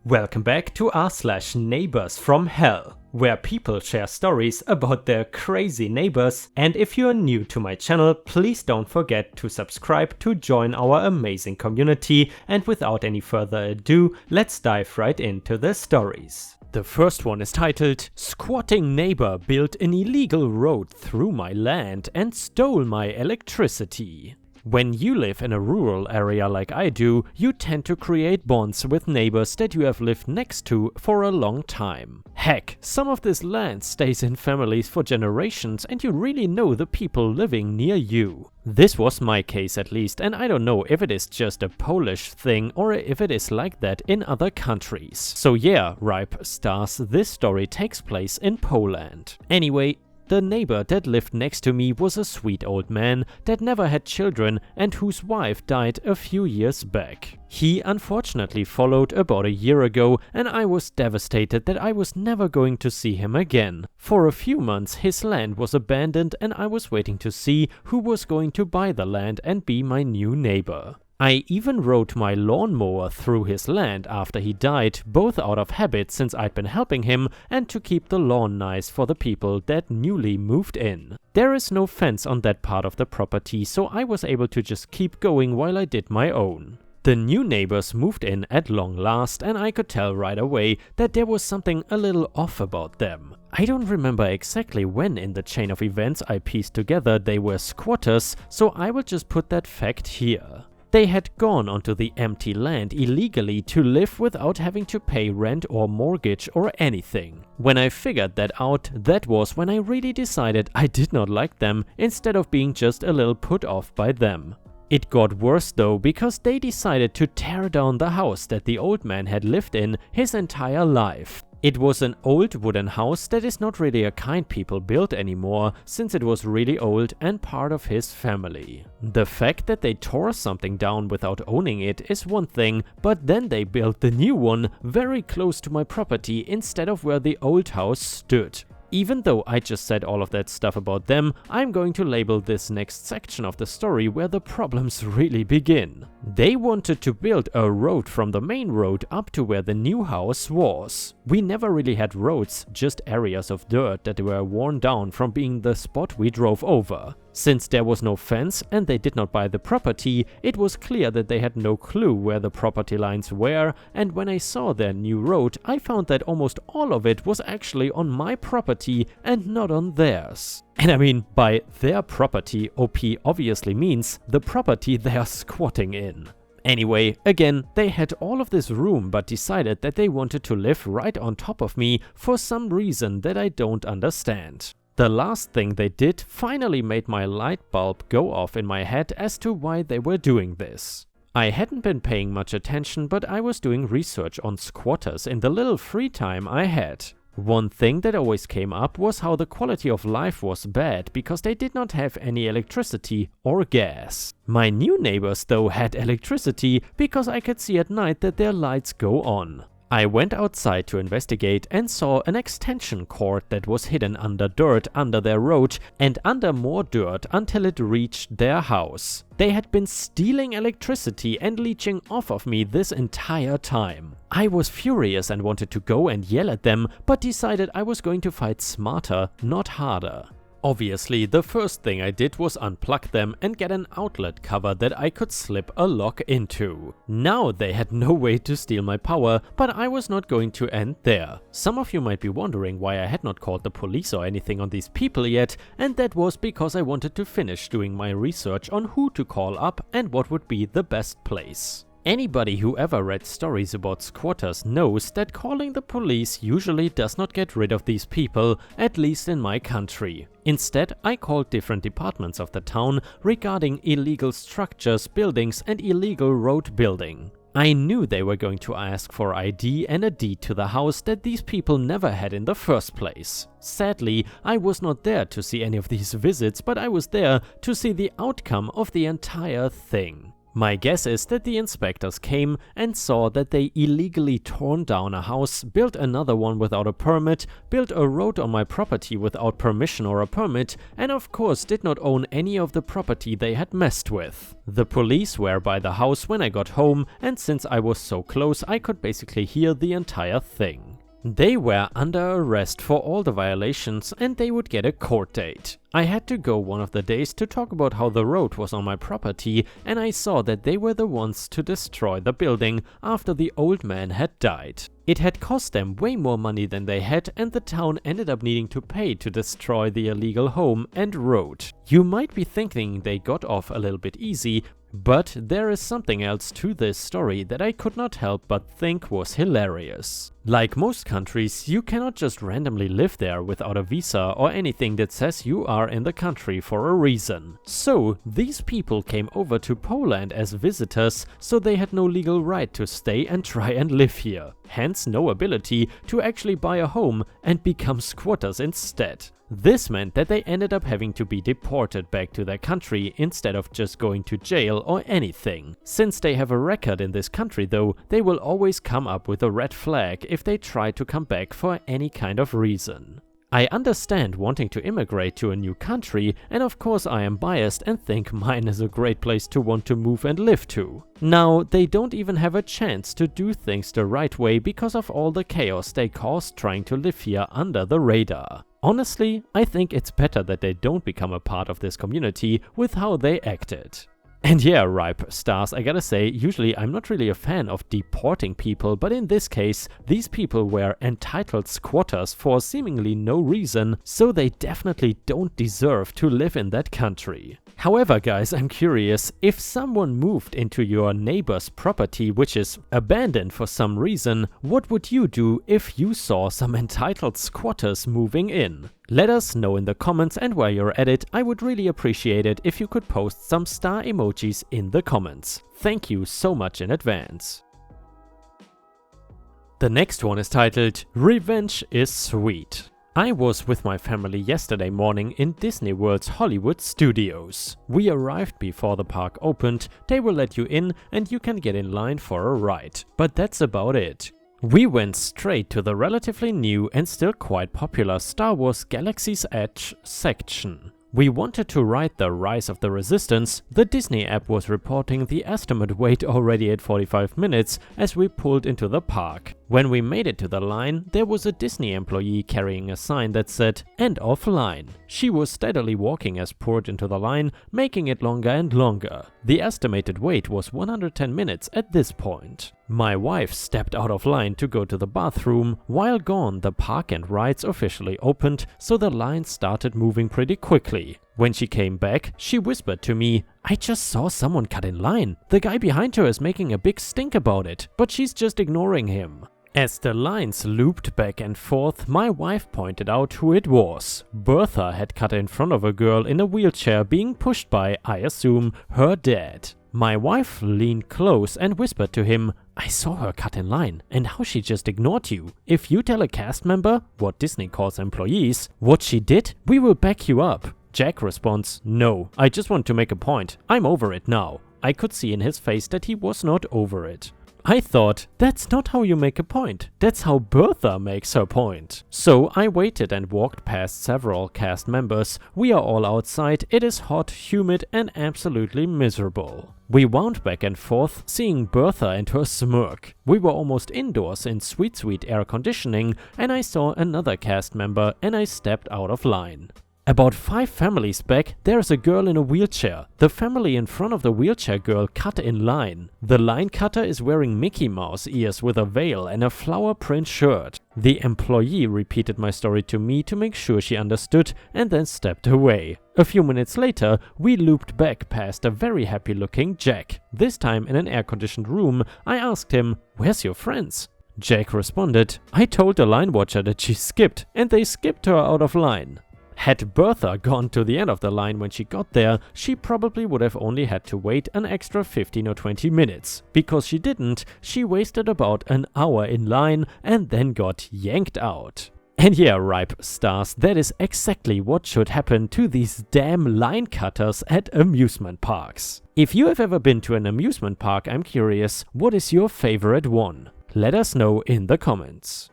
Welcome back to r/neighbors from hell, where people share stories about their crazy neighbors, and if you are new to my channel, please don't forget to subscribe to join our amazing community, and without any further ado, let's dive right into the stories. The first one is titled, "Squatting neighbor built an illegal road through my land and stole my electricity." When you live in a rural area like I do, you tend to create bonds with neighbors that you have lived next to for a long time. Heck, some of this land stays in families for generations and you really know the people living near you. This was my case at least, and I don't know if it is just a Polish thing or if it is like that in other countries. So yeah, ripe stars, this story takes place in Poland. Anyway, the neighbor that lived next to me was a sweet old man that never had children and whose wife died a few years back. He unfortunately followed about a year ago, and I was devastated that I was never going to see him again. For a few months his land was abandoned and I was waiting to see who was going to buy the land and be my new neighbor. I even rode my lawnmower through his land after he died, both out of habit since I'd been helping him and to keep the lawn nice for the people that newly moved in. There is no fence on that part of the property, so I was able to just keep going while I did my own. The new neighbors moved in at long last, and I could tell right away that there was something a little off about them. I don't remember exactly when in the chain of events I pieced together they were squatters, so I will just put that fact here. They had gone onto the empty land illegally to live without having to pay rent or mortgage or anything. When I figured that out, that was when I really decided I did not like them instead of being just a little put off by them. It got worse though, because they decided to tear down the house that the old man had lived in his entire life. It was an old wooden house that is not really a kind people built anymore, since it was really old and part of his family. The fact that they tore something down without owning it is one thing, but then they built the new one very close to my property instead of where the old house stood. Even though I just said all of that stuff about them, I'm going to label this next section of the story where the problems really begin. They wanted to build a road from the main road up to where the new house was. We never really had roads, just areas of dirt that were worn down from being the spot we drove over. Since there was no fence and they did not buy the property, it was clear that they had no clue where the property lines were, and when I saw their new road, I found that almost all of it was actually on my property and not on theirs. And I mean, by their property, OP obviously means the property they are squatting in. Anyway, again, they had all of this room but decided that they wanted to live right on top of me for some reason that I don't understand. The last thing they did finally made my light bulb go off in my head as to why they were doing this. I hadn't been paying much attention, but I was doing research on squatters in the little free time I had. One thing that always came up was how the quality of life was bad because they did not have any electricity or gas. My new neighbors though had electricity because I could see at night that their lights go on. I went outside to investigate and saw an extension cord that was hidden under dirt under their road and under more dirt until it reached their house. They had been stealing electricity and leeching off of me this entire time. I was furious and wanted to go and yell at them, but decided I was going to fight smarter, not harder. Obviously, the first thing I did was unplug them and get an outlet cover that I could slip a lock into. Now they had no way to steal my power, but I was not going to end there. Some of you might be wondering why I had not called the police or anything on these people yet, and that was because I wanted to finish doing my research on who to call up and what would be the best place. Anybody who ever read stories about squatters knows that calling the police usually does not get rid of these people, at least in my country. Instead, I called different departments of the town regarding illegal structures, buildings, and illegal road building. I knew they were going to ask for ID and a deed to the house that these people never had in the first place. Sadly, I was not there to see any of these visits, but I was there to see the outcome of the entire thing. My guess is that the inspectors came and saw that they illegally torn down a house, built another one without a permit, built a road on my property without permission or a permit, and of course did not own any of the property they had messed with. The police were by the house when I got home, and since I was so close I could basically hear the entire thing. They were under arrest for all the violations and they would get a court date. I had to go one of the days to talk about how the road was on my property, and I saw that they were the ones to destroy the building after the old man had died. It had cost them way more money than they had, and the town ended up needing to pay to destroy the illegal home and road. You might be thinking they got off a little bit easy, but there is something else to this story that I could not help but think was hilarious. Like most countries, you cannot just randomly live there without a visa or anything that says you are in the country for a reason. So these people came over to Poland as visitors, so they had no legal right to stay and try and live here. Hence no ability to actually buy a home and become squatters instead. This meant that they ended up having to be deported back to their country instead of just going to jail or anything. Since they have a record in this country though, they will always come up with a red flag if they try to come back for any kind of reason. I understand wanting to immigrate to a new country, and of course I am biased and think mine is a great place to want to move and live to. Now, they don't even have a chance to do things the right way because of all the chaos they caused trying to live here under the radar. Honestly, I think it's better that they don't become a part of this community with how they acted. And yeah, Ripe Stars, I gotta say, usually I'm not really a fan of deporting people, but in this case, these people were entitled squatters for seemingly no reason, so they definitely don't deserve to live in that country. However, guys, I'm curious, if someone moved into your neighbor's property which is abandoned for some reason, what would you do if you saw some entitled squatters moving in? Let us know in the comments, and while you're at it, I would really appreciate it if you could post some star emojis in the comments. Thank you so much in advance. The next one is titled Revenge is Sweet. I was with my family yesterday morning in Disney World's Hollywood Studios. We arrived before the park opened, they will let you in and you can get in line for a ride. But that's about it. We went straight to the relatively new and still quite popular Star Wars Galaxy's Edge section. We wanted to ride the Rise of the Resistance. The Disney app was reporting the estimate wait already at 45 minutes as we pulled into the park. When we made it to the line, there was a Disney employee carrying a sign that said "End of line." She was steadily walking as poured into the line, making it longer and longer. The estimated wait was 110 minutes at this point. My wife stepped out of line to go to the bathroom. While gone, the park and rides officially opened, so the line started moving pretty quickly. When she came back, she whispered to me, "I just saw someone cut in line. The guy behind her is making a big stink about it, but she's just ignoring him." As the lines looped back and forth, my wife pointed out who it was. Bertha had cut in front of a girl in a wheelchair being pushed by, I assume, her dad. My wife leaned close and whispered to him, "I saw her cut in line, and how she just ignored you. If you tell a cast member, what Disney calls employees, what she did, we will back you up." Jack responds, "No, I just want to make a point. I'm over it now." I could see in his face that he was not over it. I thought, that's not how you make a point. That's how Bertha makes her point. So I waited and walked past several cast members. We are all outside. It is hot, humid, and absolutely miserable. We wound back and forth, seeing Bertha and her smirk. We were almost indoors in sweet air conditioning, and I saw another cast member and I stepped out of line. About 5 families back, there's a girl in a wheelchair. The family in front of the wheelchair girl cut in line. The line cutter is wearing Mickey Mouse ears with a veil and a flower print shirt. The employee repeated my story to me to make sure she understood and then stepped away. A few minutes later, we looped back past a very happy looking Jack. This time in an air-conditioned room. I asked him, "Where's your friends?" Jack responded, "I told the line watcher that she skipped, and they skipped her out of line." Had Bertha gone to the end of the line when she got there, she probably would have only had to wait an extra 15 or 20 minutes. Because she didn't, she wasted about an hour in line and then got yanked out. And yeah, ripe stars, that is exactly what should happen to these damn line cutters at amusement parks. If you have ever been to an amusement park, I'm curious, what is your favorite one? Let us know in the comments.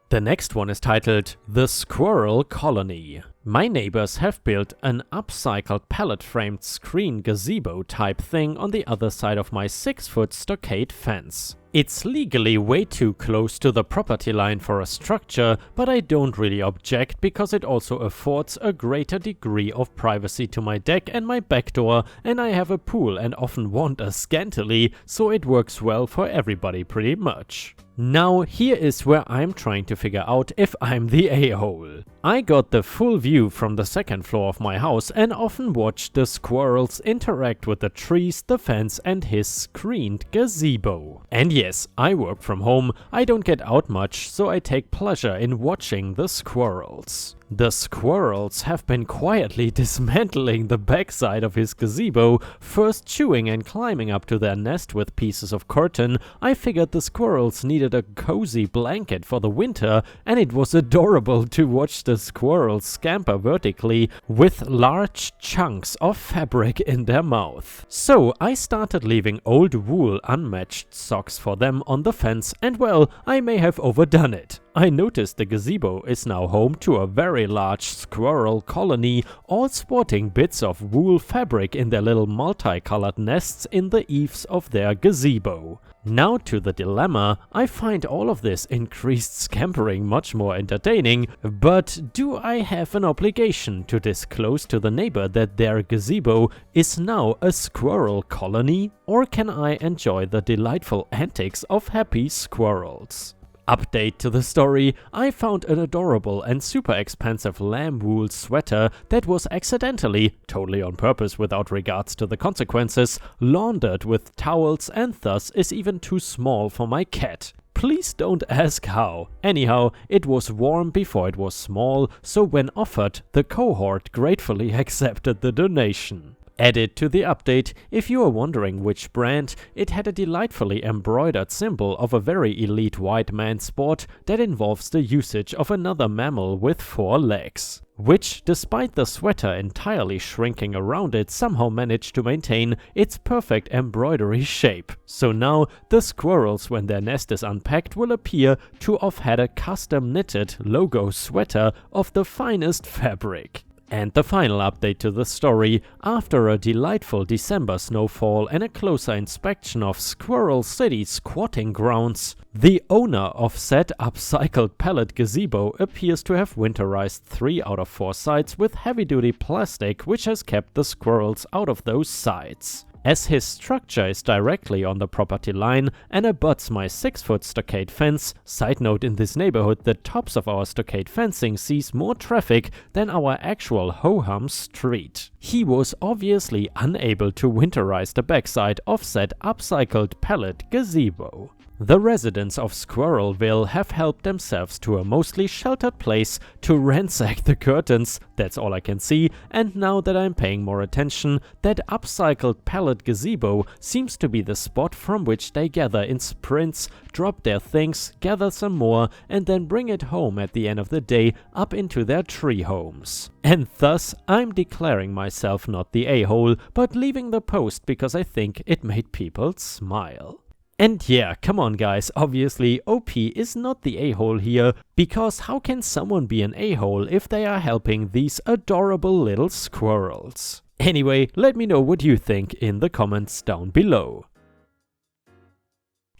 The next one is titled The Squirrel Colony. My neighbors have built an upcycled pallet-framed screen gazebo type thing on the other side of my 6-foot stockade fence. It's legally way too close to the property line for a structure, but I don't really object because it also affords a greater degree of privacy to my deck and my back door, and I have a pool and often wander scantily, so it works well for everybody pretty much. Now here is where I'm trying to figure out if I'm the a-hole. I got the full view from the second floor of my house and often watch the squirrels interact with the trees, the fence and his screened gazebo. And yes, I work from home, I don't get out much, so I take pleasure in watching the squirrels. The squirrels have been quietly dismantling the backside of his gazebo, first chewing and climbing up to their nest with pieces of curtain. I figured the squirrels needed a cozy blanket for the winter, and it was adorable to watch the squirrels scamper vertically with large chunks of fabric in their mouth. So I started leaving old wool unmatched socks for them on the fence, and well, I may have overdone it. I noticed the gazebo is now home to a very large squirrel colony, all sporting bits of wool fabric in their little multicolored nests in the eaves of their gazebo. Now to the dilemma. I find all of this increased scampering much more entertaining, but do I have an obligation to disclose to the neighbor that their gazebo is now a squirrel colony, or can I enjoy the delightful antics of happy squirrels? Update to the story. I found an adorable and super expensive lamb wool sweater that was accidentally, totally on purpose without regards to the consequences, laundered with towels and thus is even too small for my cat. Please don't ask how. Anyhow, it was warm before it was small, so when offered, the cohort gratefully accepted the donation. Added to the update, if you are wondering which brand, it had a delightfully embroidered symbol of a very elite white man sport that involves the usage of another mammal with 4 legs, which, despite the sweater entirely shrinking around it, somehow managed to maintain its perfect embroidery shape. So now, the squirrels, when their nest is unpacked, will appear to have had a custom knitted logo sweater of the finest fabric. And the final update to the story. After a delightful December snowfall and a closer inspection of Squirrel City's squatting grounds, the owner of said upcycled pallet gazebo appears to have winterized 3 out of 4 sides with heavy-duty plastic, which has kept the squirrels out of those sides. As his structure is directly on the property line and abuts my 6-foot stockade fence, side note, in this neighborhood the tops of our stockade fencing sees more traffic than our actual ho-hum street. He was obviously unable to winterize the backside of said upcycled pallet gazebo. The residents of Squirrelville have helped themselves to a mostly sheltered place to ransack the curtains, that's all I can see, and now that I'm paying more attention, that upcycled pallet gazebo seems to be the spot from which they gather in sprints, drop their things, gather some more, and then bring it home at the end of the day up into their tree homes. And thus, I'm declaring myself not the a-hole, but leaving the post because I think it made people smile. And yeah, come on guys, obviously OP is not the a-hole here, because how can someone be an a-hole if they are helping these adorable little squirrels? Anyway, let me know what you think in the comments down below.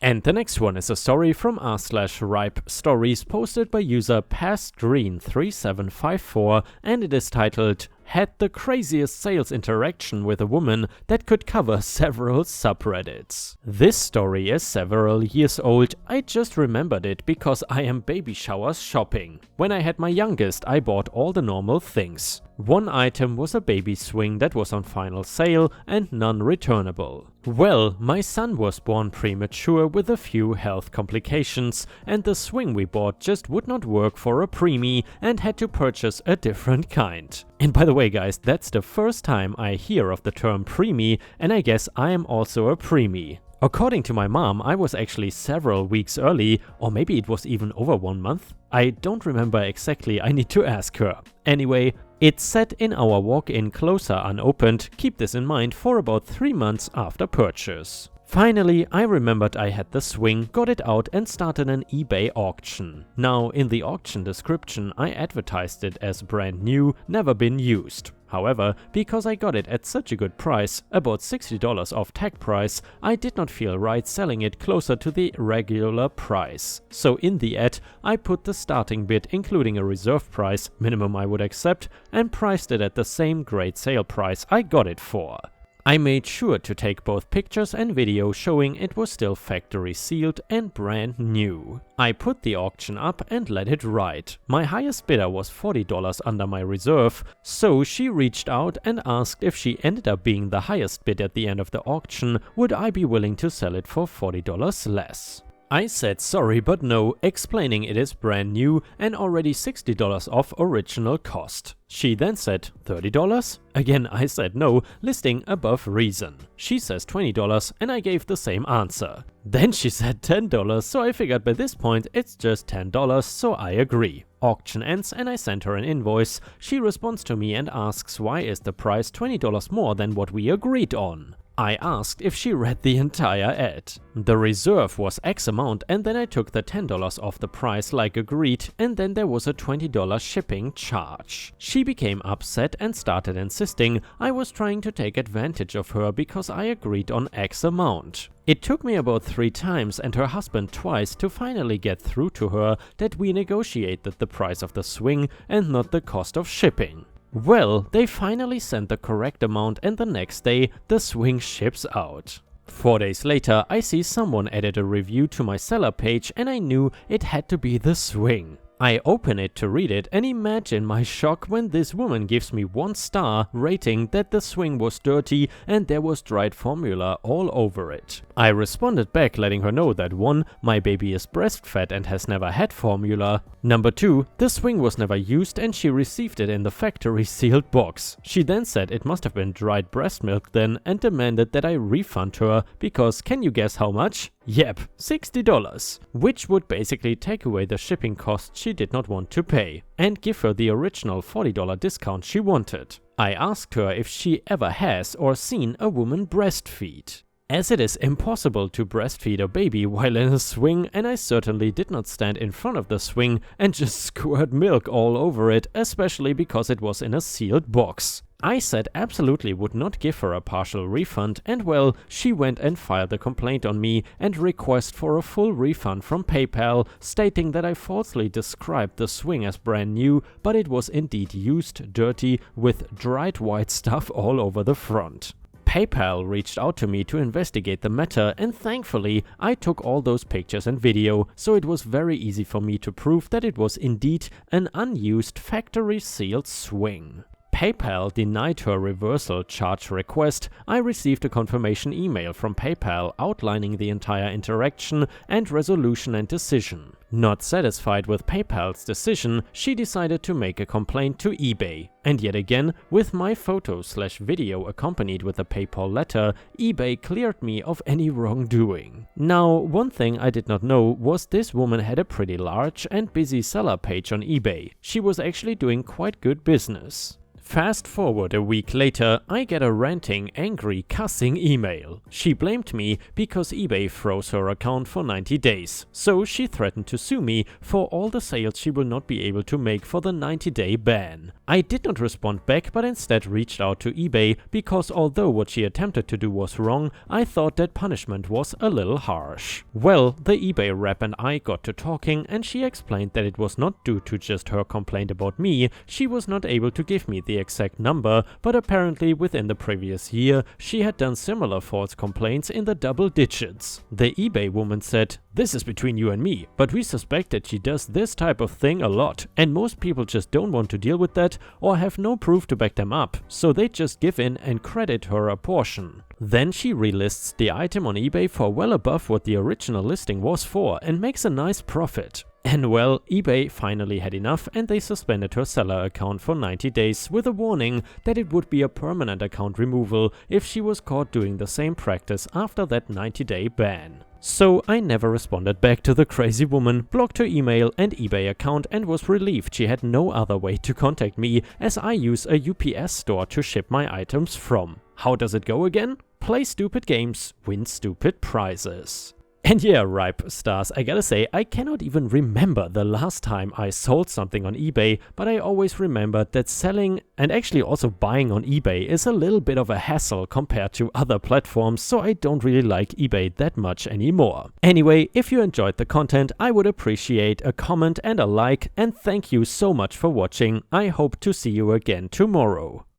And the next one is a story from r/ripe stories posted by user pastgreen3754, and it is titled "Had the craziest sales interaction with a woman that could cover several subreddits." This story is several years old. I just remembered it because I am baby showers shopping. When I had my youngest, I bought all the normal things. One item was a baby swing that was on final sale and non-returnable. Well, my son was born premature with a few health complications, and the swing we bought just would not work for a preemie and had to purchase a different kind. And by the way guys, that's the first time I hear of the term preemie, and I guess I am also a preemie. According to my mom, I was actually several weeks early, or maybe it was even over 1 month. I don't remember exactly, I need to ask her. Anyway, it sat in our walk-in closer unopened, keep this in mind, for about 3 months after purchase. Finally, I remembered I had the swing, got it out and started an eBay auction. Now, in the auction description, I advertised it as brand new, never been used. However, because I got it at such a good price, about $60 off tag price, I did not feel right selling it closer to the regular price. So in the ad, I put the starting bid including a reserve price, minimum I would accept, and priced it at the same great sale price I got it for. I made sure to take both pictures and video showing it was still factory sealed and brand new. I put the auction up and let it ride. My highest bidder was $40 under my reserve, so she reached out and asked if she ended up being the highest bid at the end of the auction, would I be willing to sell it for $40 less. I said sorry but no, explaining it is brand new and already $60 off original cost. She then said $30? Again I said no, listing above reason. She says $20 and I gave the same answer. Then she said $10, so I figured by this point it's just $10, so I agree. Auction ends and I send her an invoice. She responds to me and asks why is the price $20 more than what we agreed on. I asked if she read the entire ad. The reserve was X amount and then I took the $10 off the price like agreed, and then there was a $20 shipping charge. She became upset and started insisting I was trying to take advantage of her because I agreed on X amount. It took me about 3 times and her husband twice to finally get through to her that we negotiated the price of the swing and not the cost of shipping. Well, they finally sent the correct amount and the next day the swing ships out. 4 days later, I see someone added a review to my seller page and I knew it had to be the swing. I open it to read it and imagine my shock when this woman gives me 1 star rating that the swing was dirty and there was dried formula all over it. I responded back letting her know that 1, my baby is breastfed and has never had formula. Number 2, the swing was never used and she received it in the factory sealed box. She then said it must have been dried breast milk then and demanded that I refund her because can you guess how much? Yep, $60, which would basically take away the shipping cost she did not want to pay and give her the original $40 discount she wanted. I asked her if she ever has or seen a woman breastfeed, as it is impossible to breastfeed a baby while in a swing, and I certainly did not stand in front of the swing and just squirt milk all over it, especially because it was in a sealed box. I said absolutely would not give her a partial refund, and well, she went and filed a complaint on me and request for a full refund from PayPal, stating that I falsely described the swing as brand new, but it was indeed used, dirty, with dried white stuff all over the front. PayPal reached out to me to investigate the matter, and thankfully I took all those pictures and video, so it was very easy for me to prove that it was indeed an unused factory sealed swing. PayPal denied her reversal charge request. I received a confirmation email from PayPal outlining the entire interaction and resolution and decision. Not satisfied with PayPal's decision, she decided to make a complaint to eBay. And yet again, with my photo/video accompanied with a PayPal letter, eBay cleared me of any wrongdoing. Now, one thing I did not know was this woman had a pretty large and busy seller page on eBay. She was actually doing quite good business. Fast forward a week later, I get a ranting, angry, cussing email. She blamed me because eBay froze her account for 90 days, so she threatened to sue me for all the sales she will not be able to make for the 90-day ban. I did not respond back but instead reached out to eBay because although what she attempted to do was wrong, I thought that punishment was a little harsh. Well, the eBay rep and I got to talking and she explained that it was not due to just her complaint about me. She was not able to give me the exact number, but apparently within the previous year she had done similar false complaints in the double digits. The eBay woman said, "This is between you and me, but we suspect that she does this type of thing a lot, and most people just don't want to deal with that or have no proof to back them up, so they just give in and credit her a portion." Then she relists the item on eBay for well above what the original listing was for and makes a nice profit. And well, eBay finally had enough and they suspended her seller account for 90 days with a warning that it would be a permanent account removal if she was caught doing the same practice after that 90-day ban. So I never responded back to the crazy woman, blocked her email and eBay account, and was relieved she had no other way to contact me, as I use a UPS store to ship my items from. How does it go again? Play stupid games, win stupid prizes. And yeah, Ripe Stars, I gotta say, I cannot even remember the last time I sold something on eBay, but I always remembered that selling and actually also buying on eBay is a little bit of a hassle compared to other platforms, so I don't really like eBay that much anymore. Anyway, if you enjoyed the content, I would appreciate a comment and a like, and thank you so much for watching. I hope to see you again tomorrow.